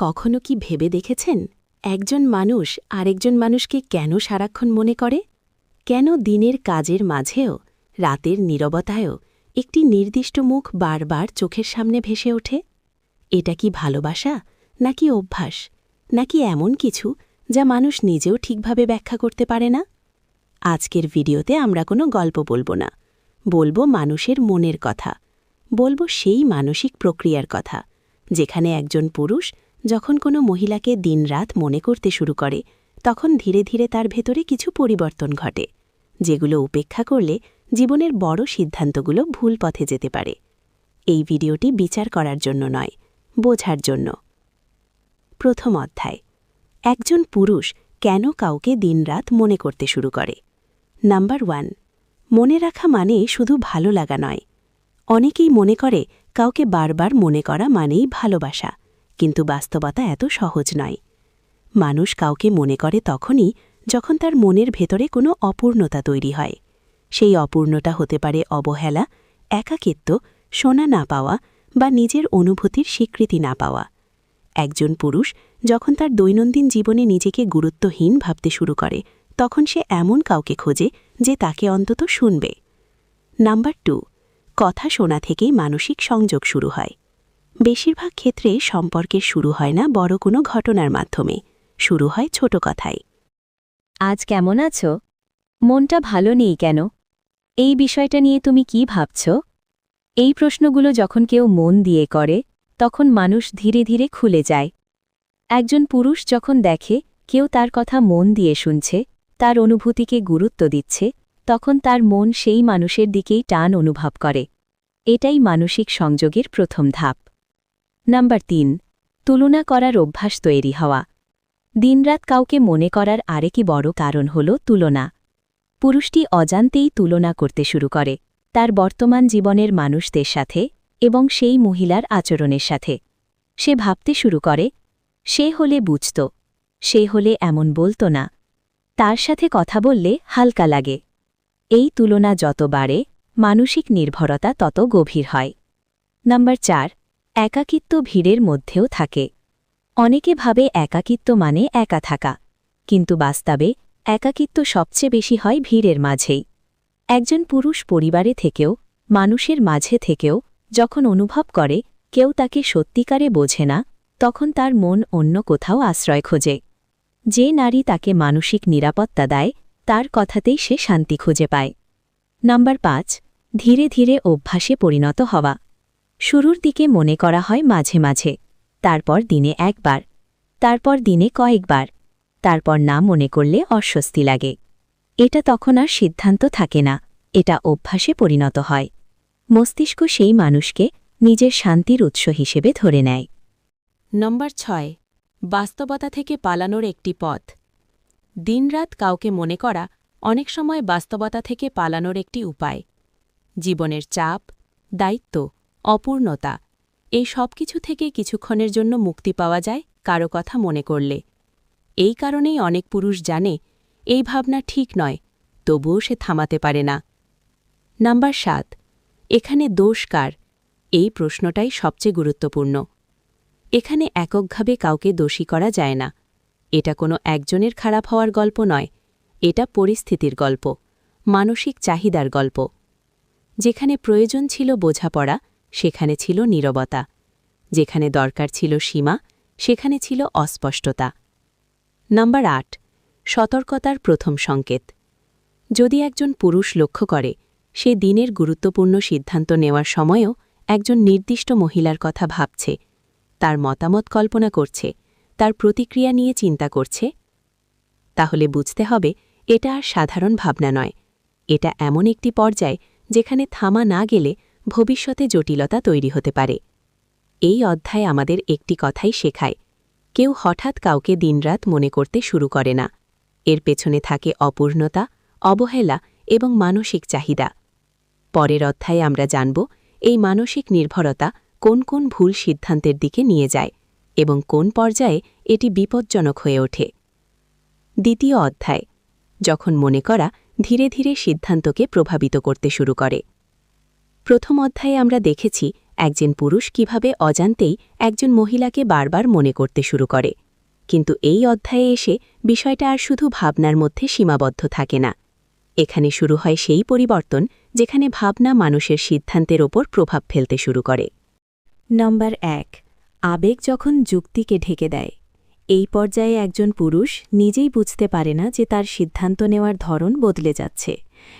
কখনো কি ভেবে দেখেছেন একজন মানুষ আরেকজন মানুষকে কেন সারাক্ষণ মনে করে? কেন দিনের কাজের মাঝেও রাতের নীরবতায়ও একটি নির্দিষ্ট মুখ বারবার চোখের সামনে ভেসে ওঠে? এটা কি ভালোবাসা, নাকি অভ্যাস, নাকি এমন কিছু যা মানুষ নিজেও ঠিকভাবে ব্যাখ্যা করতে পারে না? আজকের ভিডিওতে আমরা কোনো গল্প বলবো না, বলবো মানুষের মনের কথা, বলবো সেই মানসিক প্রক্রিয়ার কথা যেখানে একজন পুরুষ যখন কোনো মহিলাকে দিনরাত মনে করতে শুরু করে তখন ধীরে ধীরে তার ভেতরে কিছু পরিবর্তন ঘটে, যেগুলো উপেক্ষা করলে জীবনের বড় সিদ্ধান্তগুলো ভুল পথে যেতে পারে। এই ভিডিওটি বিচার করার জন্য নয়, বোঝার জন্য। প্রথম অধ্যায়, একজন পুরুষ কেন কাউকে দিনরাত মনে করতে শুরু করে। নাম্বার 1, মনে রাখা মানে শুধু ভালো লাগা নয়। অনেকেই মনে করে কাউকে বারবার মনে করা মানেই ভালোবাসা, কিন্তু বাস্তবতা এত সহজ নয়। মানুষ কাউকে মনে করে তখনই যখন তার মনের ভেতরে কোনো অপূর্ণতা তৈরি হয়। সেই অপূর্ণতা হতে পারে অবহেলা, একাকিত্ব, শোনা না পাওয়া বা নিজের অনুভূতির স্বীকৃতি না পাওয়া। একজন পুরুষ যখন তার দৈনন্দিন জীবনে নিজেকে গুরুত্বহীন ভাবতে শুরু করে তখন সে এমন কাউকে খোঁজে যে তাকে অন্তত শুনবে। নাম্বার 2, কথা শোনা থেকেই মানসিক সংযোগ শুরু হয়। বেশিরভাগ ক্ষেত্রে সম্পর্কের শুরু হয় না বড় কোনো ঘটনার মাধ্যমে, শুরু হয় ছোট কথায়। আজ কেমন আছো? মনটা ভালো নেই কেন? এই বিষয়টা নিয়ে তুমি কি ভাবছ? এই প্রশ্নগুলো যখন কেউ মন দিয়ে করে তখন মানুষ ধীরে ধীরে খুলে যায়। একজন পুরুষ যখন দেখে কেউ তার কথা মন দিয়ে শুনছে, তার অনুভূতিকে গুরুত্ব দিচ্ছে, তখন তার মন সেই মানুষের দিকেই টান অনুভব করে। এটাই মানসিক সংযোগের প্রথম ধাপ। নাম্বার 3, তুলনা করার অভ্যাস তৈরি হওয়া। দিনরাত কাউকে মনে করার আরেকটি বড় কারণ হল তুলনা। পুরুষটি অজান্তেই তুলনা করতে শুরু করে তার বর্তমান জীবনের মানুষদের সাথে এবং সেই মহিলার আচরণের সাথে। সে ভাবতে শুরু করে, সে হলে বুঝত, সে হলে এমন বলতো না, তার সাথে কথা বললে হালকা লাগে। এই তুলনা যত বাড়ে মানসিক নির্ভরতা তত গভীর হয়। নাম্বার 4, একাকিত্ব ভিড়ের মধ্যেও থাকে। অনেকে ভাবে একাকিত্ব মানে একা থাকা, কিন্তু বাস্তবে একাকিত্ব সবচেয়ে বেশি হয় ভিড়ের মাঝেই। একজন পুরুষ পরিবারে থেকেও, মানুষের মাঝে থেকেও যখন অনুভব করে কেউ তাকে সত্যিকারে বোঝে না, তখন তার মন অন্য কোথাও আশ্রয় খোঁজে। যে নারী তাকে মানসিক নিরাপত্তা দেয় তার কথাতেই সে শান্তি খুঁজে পায়। নাম্বার 5, ধীরে ধীরে অভ্যাসে পরিণত হওয়া। শুরুর দিকে মনে করা হয় মাঝে মাঝে, তারপর দিনে একবার, তারপর দিনে কয়েকবার, তারপর না মনে করলে অস্বস্তি লাগে। এটা তখন আর সিদ্ধান্ত থাকে না, এটা অভ্যাসে পরিণত হয়। মস্তিষ্ক সেই মানুষকে নিজের শান্তির উৎস হিসেবে ধরে নেয়। নম্বর 6, বাস্তবতা থেকে পালানোর একটি পথ। দিনরাত কাউকে মনে করা অনেক সময় বাস্তবতা থেকে পালানোর একটি উপায়। জীবনের চাপ, দায়িত্ব, অপূর্ণতা, এই সব কিছু থেকে কিছুক্ষণের জন্য মুক্তি পাওয়া যায় কারো কথা মনে করলে। এই কারণেই অনেক পুরুষ জানে এই ভাবনা ঠিক নয়, তবুও সে থামাতে পারে না। নাম্বার 7, এখানে দোষ কার? এই প্রশ্নটাই সবচেয়ে গুরুত্বপূর্ণ। এখানে এককভাবে কাউকে দোষী করা যায় না। এটা কোনো একজনের খারাপ হওয়ার গল্প নয়, এটা পরিস্থিতির গল্প, মানসিক চাহিদার গল্প। যেখানে প্রয়োজন ছিল বোঝাপড়া সেখানে ছিল নীরবতা, যেখানে দরকার ছিল সীমা সেখানে ছিল অস্পষ্টতা। নাম্বার 8, সতর্কতার প্রথম সংকেত। যদি একজন পুরুষ লক্ষ্য করে সে দিনের গুরুত্বপূর্ণ সিদ্ধান্ত নেওয়ার সময়ও একজন নির্দিষ্ট মহিলার কথা ভাবছে, তার মতামত কল্পনা করছে, তার প্রতিক্রিয়া নিয়ে চিন্তা করছে, তাহলে বুঝতে হবে এটা আর সাধারণ ভাবনা নয়, এটা এমন একটি পর্যায় যেখানে থামা না গেলে ভবিষ্যতে জটিলতা তৈরি হতে পারে। এই অধ্যায় আমাদের একটি কথাই শেখায়, কেউ হঠাৎ কাউকে দিনরাত মনে করতে শুরু করে না। এর পেছনে থাকে অপূর্ণতা, অবহেলা এবং মানসিক চাহিদা। পরের অধ্যায়ে আমরা জানব এই মানসিক নির্ভরতা কোন কোন ভুল সিদ্ধান্তের দিকে নিয়ে যায় এবং কোন পর্যায়ে এটি বিপজ্জনক হয়ে ওঠে। দ্বিতীয় অধ্যায়, যখন মনে করা ধীরে ধীরে সিদ্ধান্তকে প্রভাবিত করতে শুরু করে। প্রথম অধ্যায়ে আমরা দেখেছি একজন পুরুষ কিভাবে অজান্তেই একজন মহিলাকে বারবার মনে করতে শুরু করে। কিন্তু এই অধ্যায়ে এসে বিষয়টা আর শুধু ভাবনার মধ্যে সীমাবদ্ধ থাকে না। এখানে শুরু হয় সেই পরিবর্তন যেখানে ভাবনা মানুষের সিদ্ধান্তের ওপর প্রভাব ফেলতে শুরু করে। নম্বর ১। আবেগ যখন যুক্তিকে ঢেকে দেয়। এই পর্যায়ে একজন পুরুষ নিজেই বুঝতে পারে না যে তার সিদ্ধান্ত নেওয়ার ধরন বদলে যাচ্ছে।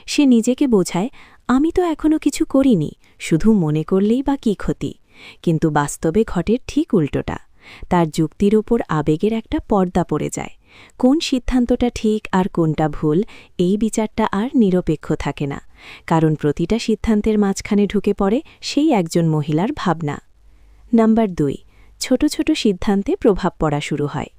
সে নিজেকে বোঝায়, আমি তো এখনও কিছু করিনি, শুধু মনে করলেই বা কী ক্ষতি। কিন্তু বাস্তবে ঘটে ঠিক উল্টোটা। তার যুক্তির ওপর আবেগের একটা পর্দা পড়ে যায়। কোন সিদ্ধান্তটা ঠিক আর কোনটা ভুল, এই বিচারটা আর নিরপেক্ষ থাকে না, কারণ প্রতিটা সিদ্ধান্তের মাঝখানে ঢুকে পড়ে সেই একজন মহিলার ভাবনা। নাম্বার ২। ছোট ছোট সিদ্ধান্তে প্রভাব পড়া শুরু হয়।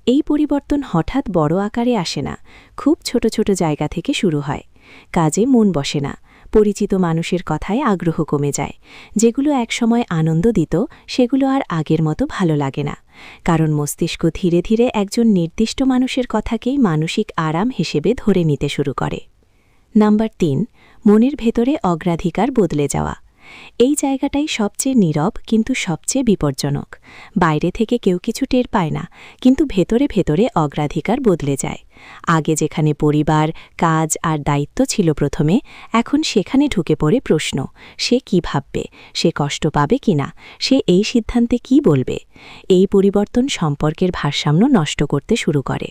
এই পরিবর্তন হঠাৎ বড় আকারে আসে না, খুব ছোট ছোট জায়গা থেকে শুরু হয়। কাজে মন বসে না, পরিচিত মানুষের কথায় আগ্রহ কমে যায়। যেগুলো একসময় আনন্দ দিত সেগুলো আর আগের মতো ভালো লাগে না, কারণ মস্তিষ্ক ধীরে ধীরে একজন নির্দিষ্ট মানুষের কথাকেই মানসিক আরাম হিসেবে ধরে নিতে শুরু করে। নাম্বার ৩। মনের ভেতরে অগ্রাধিকার বদলে যাওয়া। এই জায়গাটাই সবচেয়ে নীরব কিন্তু সবচেয়ে বিপজ্জনক। বাইরে থেকে কেউ কিছু টের পায় না, কিন্তু ভেতরে ভেতরে অগ্রাধিকার বদলে যায়। আগে যেখানে পরিবার, কাজ আর দায়িত্ব ছিল প্রথমে, এখন সেখানে ঢুকে পড়ে প্রশ্ন, সে কি ভাববে, সে কষ্ট পাবে কিনা, সে এই সিদ্ধান্তে কি বলবে। এই পরিবর্তন সম্পর্কের ভারসাম্য নষ্ট করতে শুরু করে।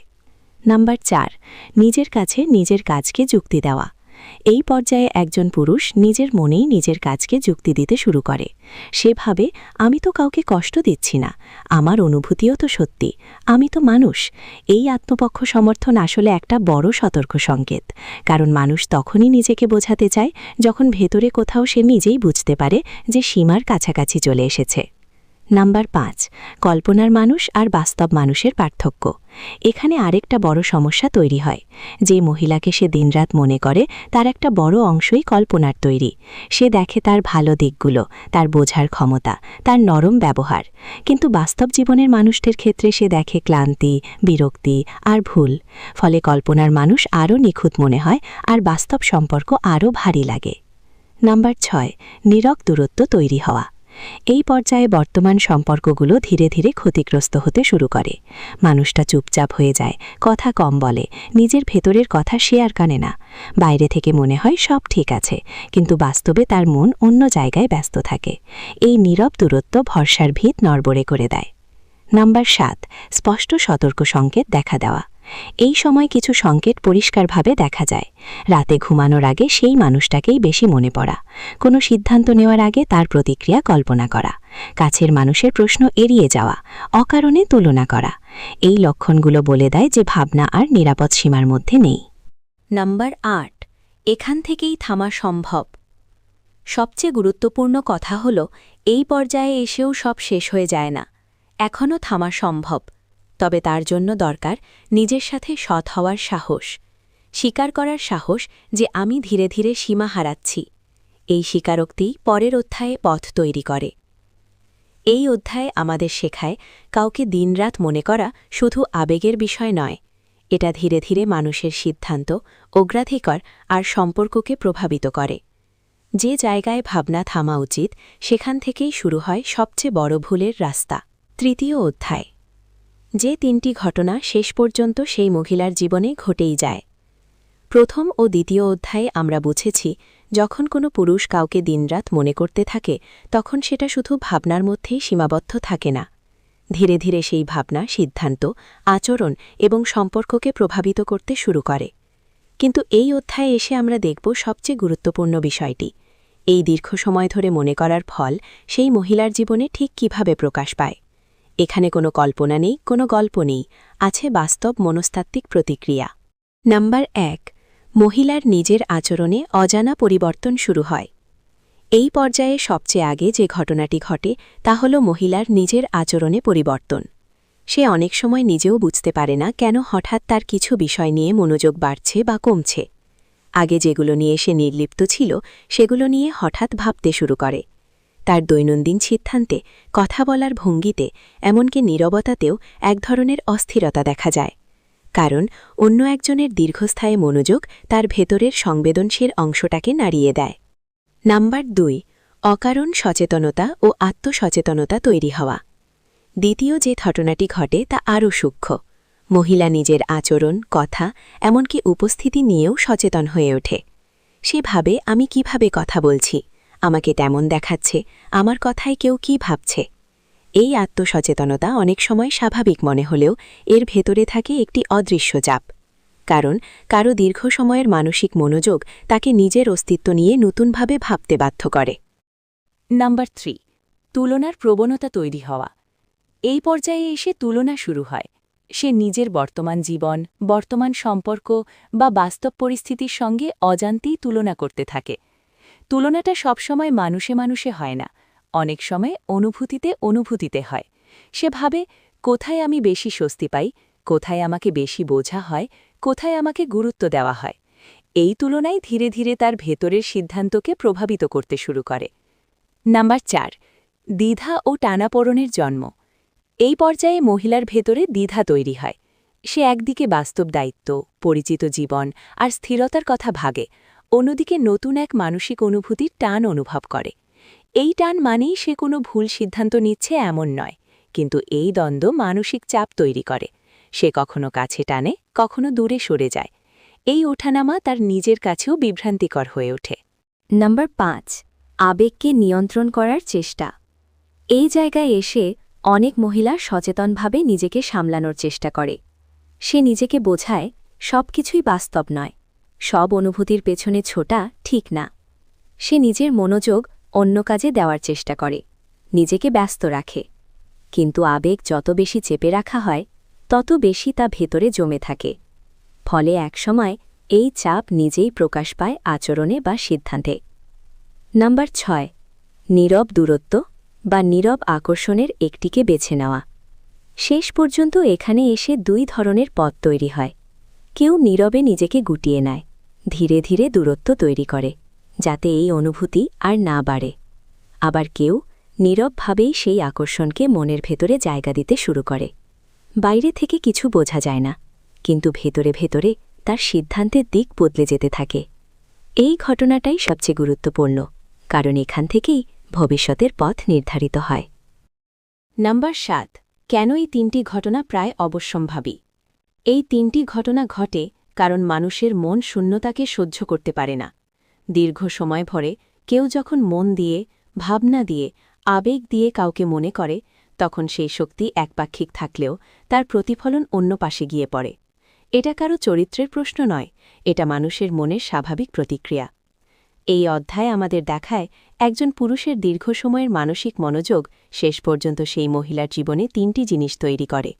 নাম্বার ৪। নিজের কাছে নিজের কাজকে যুক্তি দেওয়া। এই পর্যায়ে একজন পুরুষ নিজের মনেই নিজের কাজকে যুক্তি দিতে শুরু করে। সে ভাবে, আমি তো কাউকে কষ্ট দিচ্ছি না, আমার অনুভূতিও তো সত্যি, আমি তো মানুষ। এই আত্মপক্ষ সমর্থন আসলে একটা বড় সতর্ক সংকেত, কারণ মানুষ তখনই নিজেকে বোঝাতে চায় যখন ভেতরে কোথাও সে নিজেই বুঝতে পারে যে সীমার কাছাকাছি চলে এসেছে। নাম্বার ৫। কল্পনার মানুষ আর বাস্তব মানুষের পার্থক্য। এখানে আরেকটা বড় সমস্যা তৈরি হয়। যে মহিলাকে সে দিনরাত মনে করে, তার একটা বড় অংশই কল্পনার তৈরি। সে দেখে তার ভালো দিকগুলো, তার বোঝার ক্ষমতা, তার নরম ব্যবহার। কিন্তু বাস্তব জীবনের মানুষদের ক্ষেত্রে সে দেখে ক্লান্তি, বিরক্তি আর ভুল। ফলে কল্পনার মানুষ আরও নিখুঁত মনে হয় আর বাস্তব সম্পর্ক আরও ভারী লাগে। নাম্বার ৬। নীরব দূরত্ব তৈরি হওয়া। এই পর্যায়ে বর্তমান সম্পর্কগুলো ধীরে ধীরে ক্ষতিগ্রস্ত হতে শুরু করে। মানুষটা চুপচাপ হয়ে যায়, কথা কম বলে, নিজের ভেতরের কথা শেয়ার করে না। বাইরে থেকে মনে হয় সব ঠিক আছে, কিন্তু বাস্তবে তার মন অন্য জায়গায় ব্যস্ত থাকে। এই নীরব দূরত্ব ভরসার ভিত নড়বড়ে করে দেয়। নাম্বার ৭। স্পষ্ট সতর্ক সংকেত দেখা দেওয়া। এই সময় কিছু সংকেত পরিষ্কারভাবে দেখা যায়। রাতে ঘুমানোর আগে সেই মানুষটাকেই বেশি মনে পড়া, কোনো সিদ্ধান্ত নেওয়ার আগে তার প্রতিক্রিয়া কল্পনা করা, কাছের মানুষের প্রশ্ন এড়িয়ে যাওয়া, অকারণে তুলনা করা। এই লক্ষণগুলো বলে দেয় যে ভাবনা আর নিরাপদ সীমার মধ্যে নেই। নাম্বার ৮। এখান থেকেই থামা সম্ভব। সবচেয়ে গুরুত্বপূর্ণ কথা হল, এই পর্যায়ে এসেও সব শেষ হয়ে যায় না, এখনও থামা সম্ভব। তবে তার জন্য দরকার নিজের সাথে সৎ হওয়ার সাহস, স্বীকার করার সাহস যে আমি ধীরে ধীরে সীমা হারাচ্ছি। এই স্বীকারোক্তি পরের অধ্যায়ে পথ তৈরি করে। এই অধ্যায়ে আমাদের শেখায়, কাউকে দিনরাত মনে করা শুধু আবেগের বিষয় নয়, এটা ধীরে ধীরে মানুষের সিদ্ধান্ত, অগ্রাধিকার আর সম্পর্ককে প্রভাবিত করে। যে জায়গায় ভাবনা থামা উচিত, সেখান থেকেই শুরু হয় সবচেয়ে বড় ভুলের রাস্তা। তৃতীয় অধ্যায়। যে ৩টি ঘটনা শেষ পর্যন্ত সেই মহিলার জীবনে ঘটেই যায়। প্রথম ও দ্বিতীয় অধ্যায়ে আমরা বুঝেছি, যখন কোনো পুরুষ কাউকে দিনরাত মনে করতে থাকে, তখন সেটা শুধু ভাবনার মধ্যেই সীমাবদ্ধ থাকে না। ধীরে ধীরে সেই ভাবনা সিদ্ধান্ত, আচরণ এবং সম্পর্ককে প্রভাবিত করতে শুরু করে। কিন্তু এই অধ্যায়ে এসে আমরা দেখব সবচেয়ে গুরুত্বপূর্ণ বিষয়টি, এই দীর্ঘ সময় ধরে মনে করার ফল সেই মহিলার জীবনে ঠিক কিভাবে প্রকাশ পায়। এখানে কোনো কল্পনা নেই, কোনো গল্প নেই, আছে বাস্তব মনস্তাত্ত্বিক প্রতিক্রিয়া। নাম্বার ১। মহিলার নিজের আচরণে অজানা পরিবর্তন শুরু হয়। এই পর্যায়ে সবচেয়ে আগে যে ঘটনাটি ঘটে তা হল মহিলার নিজের আচরণে পরিবর্তন। সে অনেক সময় নিজেও বুঝতে পারে না কেন হঠাৎ তার কিছু বিষয় নিয়ে মনোযোগ বাড়ছে বা কমছে। আগে যেগুলো নিয়ে সে নির্লিপ্ত ছিল, সেগুলো নিয়ে হঠাৎ ভাবতে শুরু করে। তার দৈনন্দিন সিদ্ধান্তে, কথা বলার ভঙ্গিতে, এমনকি নীরবতাতেও এক ধরনের অস্থিরতা দেখা যায়। কারণ অন্য একজনের দীর্ঘস্থায়ী মনোযোগ তার ভেতরের সংবেদনশীল অংশটাকে নাড়িয়ে দেয়। নাম্বার ২। অকারণ সচেতনতা ও আত্মসচেতনতা তৈরি হওয়া। দ্বিতীয় যে ঘটনাটি ঘটে তা আরও সূক্ষ্ম। মহিলা নিজের আচরণ, কথা, এমনকি উপস্থিতি নিয়েও সচেতন হয়ে ওঠে। সে ভাবে, আমি কিভাবে কথা বলছি, আমাকে তেমন দেখাচ্ছে, আমার কথায় কেউ কি ভাবছে। এই আত্মসচেতনতা অনেক সময় স্বাভাবিক মনে হলেও এর ভেতরে থাকে একটি অদৃশ্য চাপ। কারণ কারো দীর্ঘ সময়ের মানসিক মনোযোগ তাকে নিজের অস্তিত্ব নিয়ে নতুনভাবে ভাবতে বাধ্য করে। নাম্বার 3, তুলনার প্রবণতা তৈরি হওয়া। এই পর্যায়ে এসে তুলনা শুরু হয়। সে নিজের বর্তমান জীবন, বর্তমান সম্পর্ক বা বাস্তব পরিস্থিতির সঙ্গে অজান্তেই তুলনা করতে থাকে। তুলনাটা সবসময় মানুষে মানুষে হয় না, অনেক সময় অনুভূতিতে হয়। সে ভাবে, কোথায় আমি বেশি স্বস্তি পাই, কোথায় আমাকে বেশি বোঝা হয়, কোথায় আমাকে গুরুত্ব দেওয়া হয়। এই তুলনায় ধীরে ধীরে তার ভেতরের সিদ্ধান্তকে প্রভাবিত করতে শুরু করে। নাম্বার 4, দ্বিধা ও টানাপোড়েনের জন্ম। এই পর্যায়ে মহিলার ভেতরে দ্বিধা তৈরি হয়। সে একদিকে বাস্তব দায়িত্ব, পরিচিত জীবন আর স্থিরতার কথা ভাগে, অন্যদিকে নতুন এক মানসিক অনুভূতির টান অনুভব করে। এই টান মানেই সে কোনো ভুল সিদ্ধান্ত নিচ্ছে এমন নয়, কিন্তু এই দ্বন্দ্ব মানসিক চাপ তৈরি করে। সে কখনো কাছে টানে, কখনো দূরে সরে যায়। এই ওঠানামা তার নিজের কাছেও বিভ্রান্তিকর হয়ে ওঠে। নাম্বার 5, আবেগকে নিয়ন্ত্রণ করার চেষ্টা। এই জায়গায় এসে অনেক মহিলা সচেতনভাবে নিজেকে সামলানোর চেষ্টা করে। সে নিজেকে বোঝায়, সবকিছুই বাস্তব নয়, সব অনুভূতির পেছনে ছোটা ঠিক না। সে নিজের মনোযোগ অন্য কাজে দেওয়ার চেষ্টা করে, নিজেকে ব্যস্ত রাখে। কিন্তু আবেগ যত বেশি চেপে রাখা হয়, তত বেশি তা ভেতরে জমে থাকে। ফলে একসময় এই চাপ নিজেই প্রকাশ পায় আচরণে বা সিদ্ধান্তে। নাম্বার 6, নীরব দূরত্ব বা নীরব আকর্ষণের একটিকে বেছে নেওয়া। শেষ পর্যন্ত এখানে এসে 2 ধরনের পথ তৈরি হয়। কেউ নীরবে নিজেকে গুটিয়ে নেয়, ধীরে ধীরে দূরত্ব তৈরি করে, যাতে এই অনুভূতি আর না বাড়ে। আবার কেউ নীরবভাবেই সেই আকর্ষণকে মনের ভেতরে জায়গা দিতে শুরু করে। বাইরে থেকে কিছু বোঝা যায় না, কিন্তু ভেতরে ভেতরে তার সিদ্ধান্তের দিক বদলে যেতে থাকে। এই ঘটনাটাই সবচেয়ে গুরুত্বপূর্ণ, কারণ এখান থেকেই ভবিষ্যতের পথ নির্ধারিত হয়। নাম্বার 7, কেন এই 3টি ঘটনা প্রায় অবশ্যম্ভাবী? এই 3টি ঘটনা ঘটে কারণ মানুষের মন শূন্যতাকে সহ্য করতে পারে না। দীর্ঘ সময় ভরে কেউ যখন মন দিয়ে, ভাবনা দিয়ে, আবেগ দিয়ে কাউকে মনে করে, তখন সেই শক্তি একপাক্ষিক থাকলেও তার প্রতিফলন অন্য পাশে গিয়ে পড়ে। এটা কারো চরিত্রের প্রশ্ন নয়, এটা মানুষের মনের স্বাভাবিক প্রতিক্রিয়া। এই অধ্যায় আমাদের দেখায় একজন পুরুষের দীর্ঘ সময়ের মানসিক মনোযোগ শেষ পর্যন্ত সেই মহিলার জীবনে 3টি জিনিস তৈরি করে: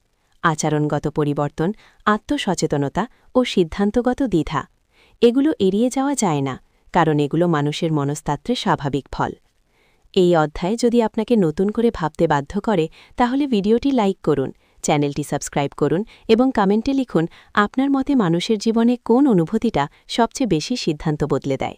আচরণগত পরিবর্তন, আত্মসচেতনতা ও সিদ্ধান্তগত দ্বিধা। এগুলো এড়িয়ে যাওয়া যায় না, কারণ এগুলো মানুষের মনস্তাত্ত্বের স্বাভাবিক ফল। এই অধ্যায় যদি আপনাকে নতুন করে ভাবতে বাধ্য করে, তাহলে ভিডিওটি লাইক করুন, চ্যানেলটি সাবস্ক্রাইব করুন এবং কমেন্টে লিখুন আপনার মতে মানুষের জীবনে কোন অনুভূতিটা সবচেয়ে বেশি সিদ্ধান্ত বদলে দেয়।